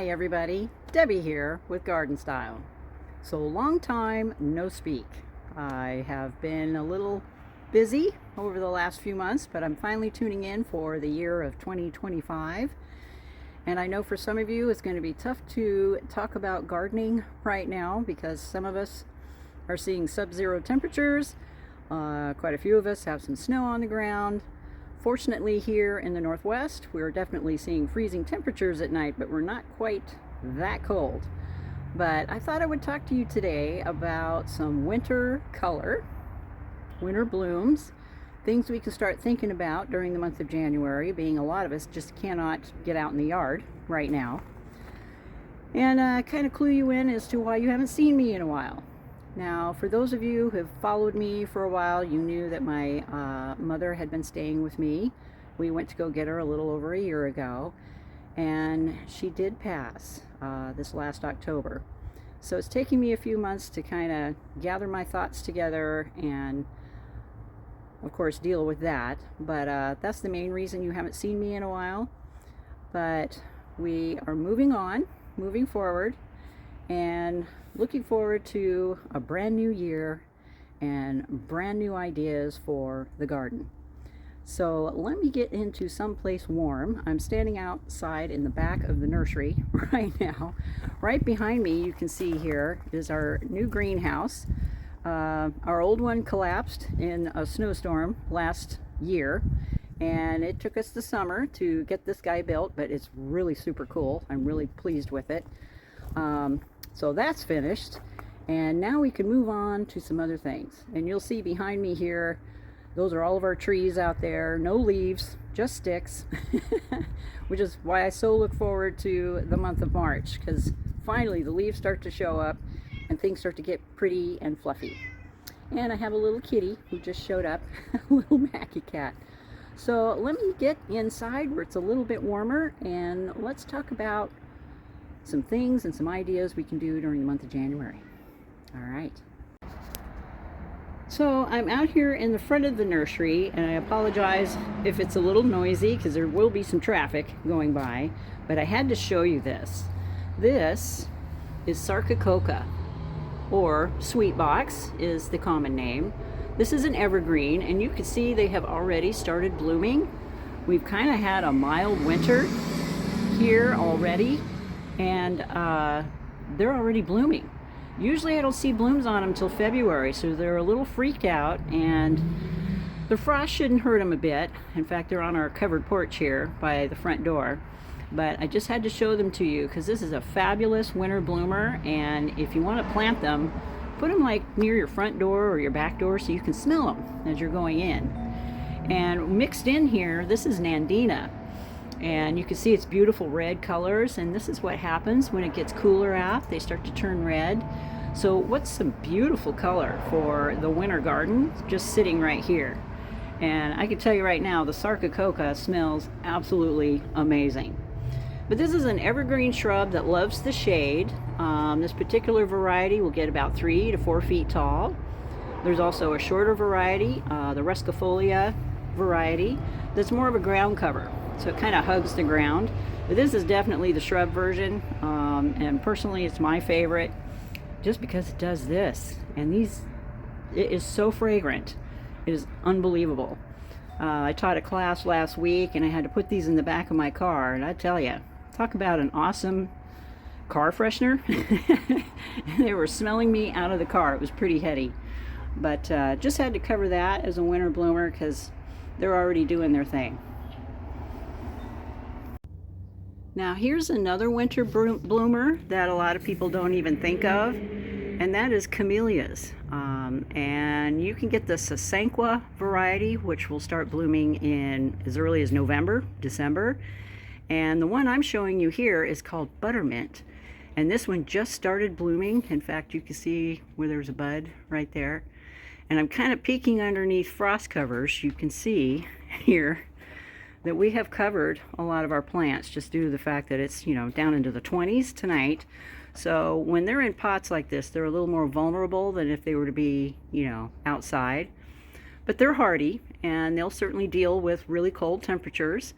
Hi everybody, Debbie here with Garden Style. So long time no speak. I have been a little busy over the last few months, but I'm finally tuning in for the year of 2025. And I know for some of you it's going to be tough to talk about gardening right now because some of us are seeing sub-zero temperatures. Quite a few of us have some snow on the ground. Fortunately, here in the Northwest, we're definitely seeing freezing temperatures at night, but we're not quite that cold. But I thought I would talk to you today about some winter color, winter blooms, things we can start thinking about during the month of January, being a lot of us just cannot get out in the yard right now. And kind of clue you in as to why you haven't seen me in a while. Now, for those of you who have followed me for a while, you knew that my mother had been staying with me. We went to go get her a little over a year ago, and she did pass this last October. So it's taking me a few months to kind of gather my thoughts together and, of course, deal with that. But that's the main reason you haven't seen me in a while. But we are moving on, moving forward, and looking forward to a brand new year and brand new ideas for the garden. So let me get into someplace warm. I'm standing outside in the back of the nursery right now. Right behind me, you can see here is our new greenhouse. Our old one collapsed in a snowstorm last year, and it took us the summer to get this guy built, but it's really super cool. I'm really pleased with it. So that's finished, and now we can move on to some other things. And you'll see behind me here, those are all of our trees out there. No leaves, just sticks, which is why I so look forward to the month of March, because finally the leaves start to show up and things start to get pretty and fluffy. And I have a little kitty who just showed up, a little Mackie cat. So let me get inside where it's a little bit warmer, and let's talk about some things and some ideas we can do during the month of January. All right. So I'm out here in the front of the nursery, and I apologize if it's a little noisy because there will be some traffic going by, but I had to show you this. This is Sarcococca, or Sweet Box is the common name. This is an evergreen, and you can see they have already started blooming. We've kind of had a mild winter here already, and they're already blooming. Usually I don't see blooms on them until February, so they're a little freaked out, and the frost shouldn't hurt them a bit. In fact, they're on our covered porch here by the front door, but I just had to show them to you because this is a fabulous winter bloomer, and if you want to plant them, put them like near your front door or your back door so you can smell them as you're going in. And mixed in here, this is Nandina. And you can see it's beautiful red colors, and this is what happens when it gets cooler out. They start to turn red. So what's some beautiful color for the winter garden just sitting right here. And I can tell you right now, the Sarcococca smells absolutely amazing. But this is an evergreen shrub that loves the shade. This particular variety will get about 3 to 4 feet tall. There's also a shorter variety, the Ruscifolia variety, that's more of a ground cover. So it kind of hugs the ground. But this is definitely the shrub version, and personally it's my favorite just because it does this. And it is so fragrant. It is unbelievable. I taught a class last week, and I had to put these in the back of my car, and I tell you, talk about an awesome car freshener. They were smelling me out of the car. It was pretty heady. But just had to cover that as a winter bloomer because they're already doing their thing. Now here's another winter bloomer that a lot of people don't even think of, and that is Camellias. And you can get the Sasanqua variety, which will start blooming in as early as November, December. And the one I'm showing you here is called Buttermint. And this one just started blooming. In fact, you can see where there's a bud right there. And I'm kind of peeking underneath frost covers. You can see here that we have covered a lot of our plants just due to the fact that it's, down into the 20s tonight. So when they're in pots like this, they're a little more vulnerable than if they were to be, outside. But they're hardy, and they'll certainly deal with really cold temperatures.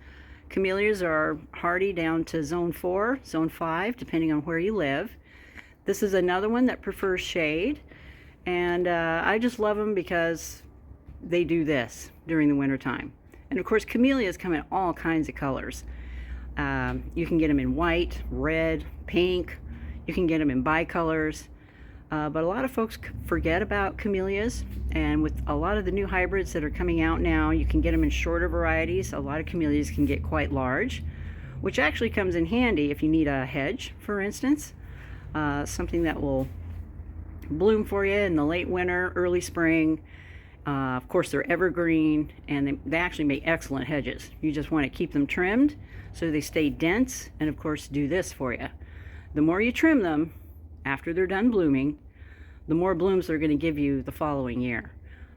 Camellias are hardy down to zone 4, zone 5, depending on where you live. This is another one that prefers shade, and I just love them because they do this during the winter time. And of course, camellias come in all kinds of colors. You can get them in white, red, pink. You can get them in bicolors. But a lot of folks forget about camellias, and with a lot of the new hybrids that are coming out now, you can get them in shorter varieties. A lot of camellias can get quite large, which actually comes in handy if you need a hedge, for instance. Something that will bloom for you in the late winter, early spring. Of course, they're evergreen, and they actually make excellent hedges. You just want to keep them trimmed so they stay dense, and of course do this for you. The more you trim them after they're done blooming, the more blooms they're going to give you the following year.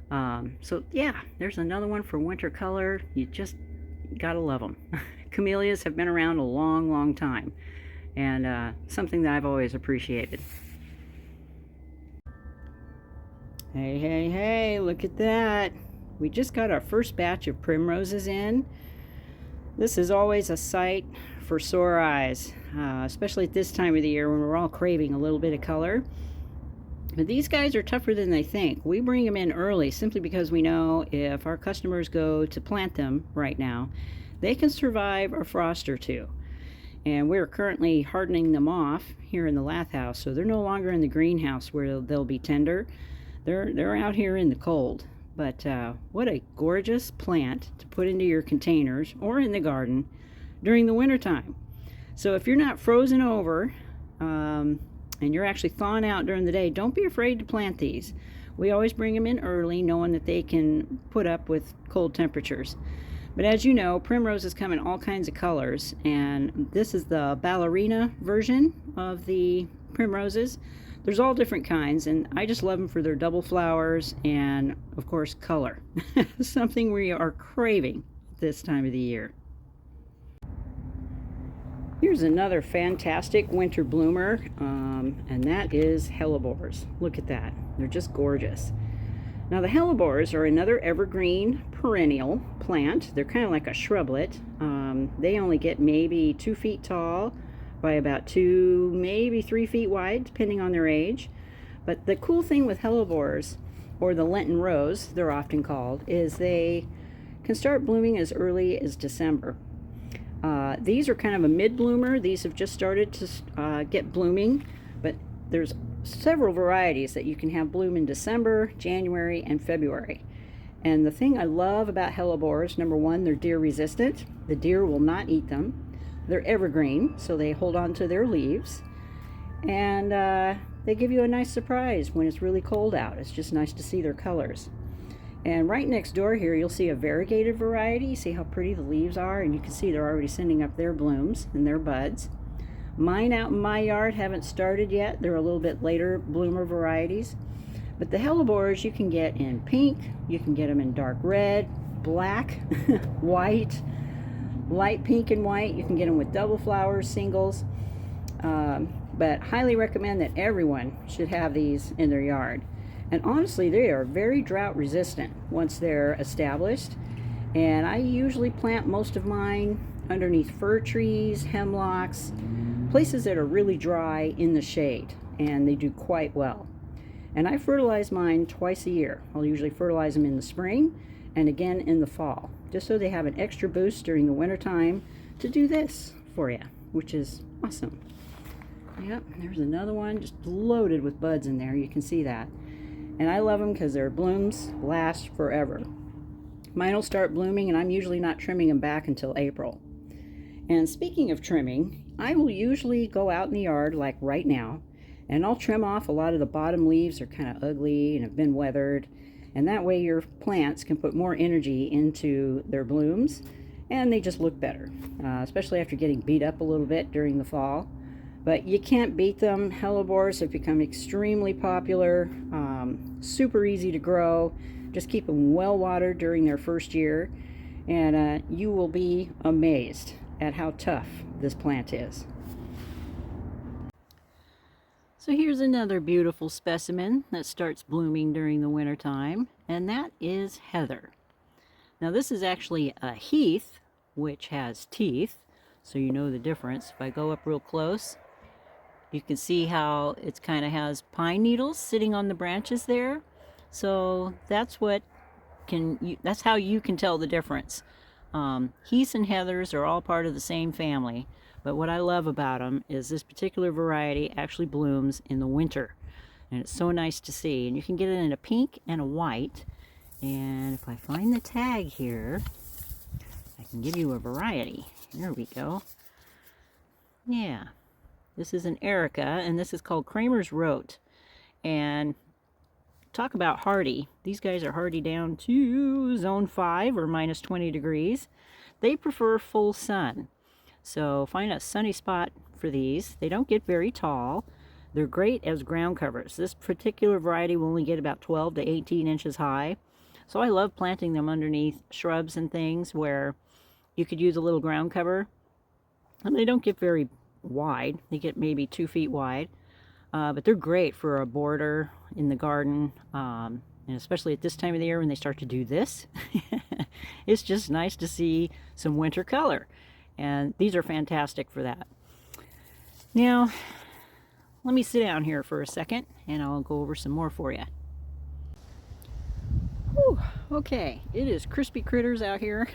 So yeah, there's another one for winter color. You just gotta love them. Camellias have been around a long time, and something that I've always appreciated. Hey, look at that. We just got our first batch of primroses in. This is always a sight for sore eyes, especially at this time of the year when we're all craving a little bit of color. But these guys are tougher than they think. We bring them in early simply because we know if our customers go to plant them right now, they can survive a frost or two. And we're currently hardening them off here in the lath house, so they're no longer in the greenhouse where they'll be tender. They're out here in the cold. But what a gorgeous plant to put into your containers or in the garden during the winter time. So if you're not frozen over and you're actually thawing out during the day, don't be afraid to plant these. We always bring them in early, knowing that they can put up with cold temperatures. But as you know, primroses come in all kinds of colors, and this is the ballerina version of the primroses. There's all different kinds, and I just love them for their double flowers and, of course, color. Something we are craving this time of the year. Here's another fantastic winter bloomer, and that is Hellebores. Look at that. They're just gorgeous. Now, the Hellebores are another evergreen perennial plant. They're kind of like a shrublet. They only get maybe 2 feet tall by about 2, maybe 3 feet wide, depending on their age. But the cool thing with Hellebores, or the Lenten rose, they're often called, is they can start blooming as early as December. These are kind of a mid-bloomer. These have just started to get blooming, but there's several varieties that you can have bloom in December, January, and February. And the thing I love about Hellebores, number one, they're deer resistant. The deer will not eat them. They're evergreen, so they hold on to their leaves. And they give you a nice surprise when it's really cold out. It's just nice to see their colors. And right next door here, you'll see a variegated variety. See how pretty the leaves are? And you can see they're already sending up their blooms and their buds. Mine out in my yard haven't started yet. They're a little bit later bloomer varieties. But the Hellebores you can get in pink, you can get them in dark red, black, white, light pink and white. You can get them with double flowers, singles. But highly recommend that everyone should have these in their yard. And honestly, they are very drought resistant once they're established. And I usually plant most of mine underneath fir trees, hemlocks, places that are really dry in the shade, and they do quite well. And I fertilize mine twice a year. I'll usually fertilize them in the spring and again in the fall, just so they have an extra boost during the winter time to do this for you, which is awesome. Yep, there's another one just loaded with buds in there. You can see that. And I love them because their blooms last forever. Mine will start blooming, and I'm usually not trimming them back until April. And speaking of trimming, I will usually go out in the yard like right now, and I'll trim off a lot of the bottom leaves. Are kind of ugly and have been weathered, and that way your plants can put more energy into their blooms, and they just look better, especially after getting beat up a little bit during the fall. But you can't beat them. Hellebores have become extremely popular, super easy to grow. Just keep them well watered during their first year, and you will be amazed at how tough this plant is. So here's another beautiful specimen that starts blooming during the winter time, and that is heather. Now this is actually a heath, which has teeth, so you know the difference. If I go up real close, you can see how it kind of has pine needles sitting on the branches there. So that's that's how you can tell the difference. Heaths and Heathers are all part of the same family, but what I love about them is this particular variety actually blooms in the winter, and it's so nice to see. And you can get it in a pink and a white. And if I find the tag here, I can give you a variety. There we go. Yeah, this is an Erica, and this is called Kramer's Rote. And talk about hardy. These guys are hardy down to zone 5 or minus 20 degrees. They prefer full sun. So find a sunny spot for these. They don't get very tall. They're great as ground covers. This particular variety will only get about 12 to 18 inches high. So I love planting them underneath shrubs and things where you could use a little ground cover. And they don't get very wide. They get maybe 2 feet wide. But they're great for a border in the garden. And especially at this time of the year when they start to do this. It's just nice to see some winter color. And these are fantastic for that. Now, let me sit down here for a second and I'll go over some more for you. Whew, okay, it is crispy critters out here.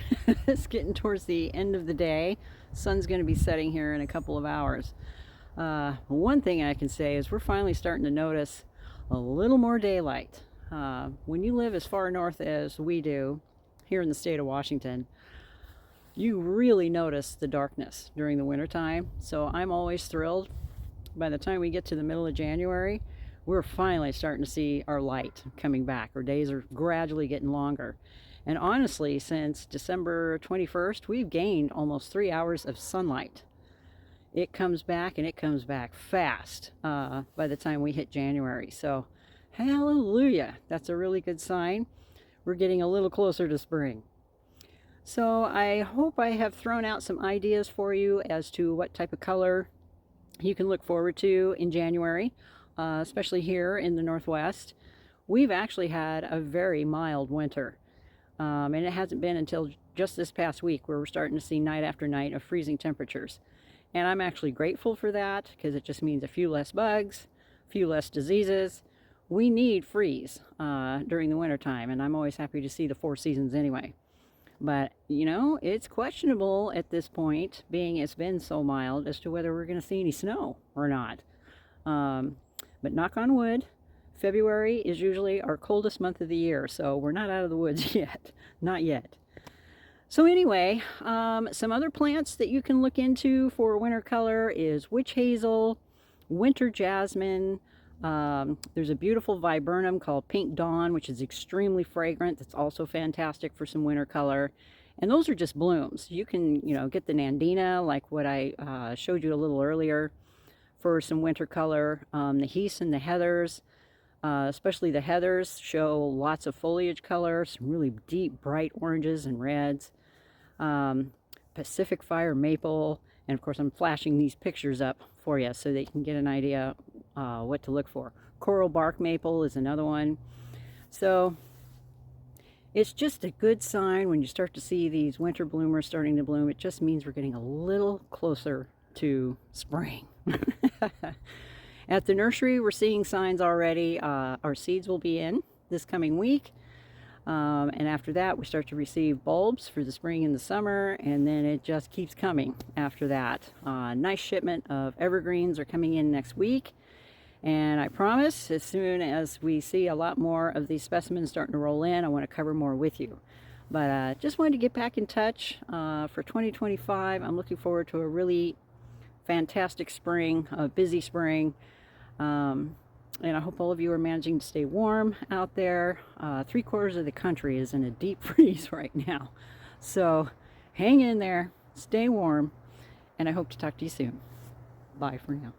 It's getting towards the end of the day. Sun's going to be setting here in a couple of hours. One thing I can say is we're finally starting to notice a little more daylight. When you live as far north as we do here in the state of Washington, you really notice the darkness during the wintertime. So I'm always thrilled. By the time we get to the middle of January, we're finally starting to see our light coming back. Our days are gradually getting longer. And honestly, since December 21st, we've gained almost 3 hours of sunlight. It comes back, and it comes back fast by the time we hit January. So hallelujah, that's a really good sign. We're getting a little closer to spring. So I hope I have thrown out some ideas for you as to what type of color you can look forward to in January, especially here in the Northwest. We've actually had a very mild winter, and it hasn't been until just this past week where we're starting to see night after night of freezing temperatures. And I'm actually grateful for that because it just means a few less bugs, a few less diseases. We need freeze during the wintertime, and I'm always happy to see the 4 seasons anyway. But, you know, it's questionable at this point, being it's been so mild, as to whether we're going to see any snow or not. But knock on wood, February is usually our coldest month of the year, so we're not out of the woods yet. Not yet. So anyway, some other plants that you can look into for winter color is witch hazel, winter jasmine. There's a beautiful viburnum called Pink Dawn, which is extremely fragrant. That's also fantastic for some winter color. And those are just blooms. You can, you know, get the Nandina, like what I showed you a little earlier, for some winter color. The Heaths and the Heathers, especially the Heathers, show lots of foliage color, some really deep, bright oranges and reds. Pacific Fire Maple, and of course I'm flashing these pictures up for you so that you can get an idea what to look for. Coral Bark Maple is another one. So it's just a good sign when you start to see these winter bloomers starting to bloom. It just means we're getting a little closer to spring. At the nursery, we're seeing signs already. Our seeds will be in this coming week. And after that, we start to receive bulbs for the spring and the summer, and then it just keeps coming after that. Nice shipment of evergreens are coming in next week. And I promise, as soon as we see a lot more of these specimens starting to roll in, I want to cover more with you. But just wanted to get back in touch for 2025. I'm looking forward to a really fantastic spring, a busy spring. And I hope all of you are managing to stay warm out there. 3/4 of the country is in a deep freeze right now. So hang in there, stay warm, and I hope to talk to you soon. Bye for now.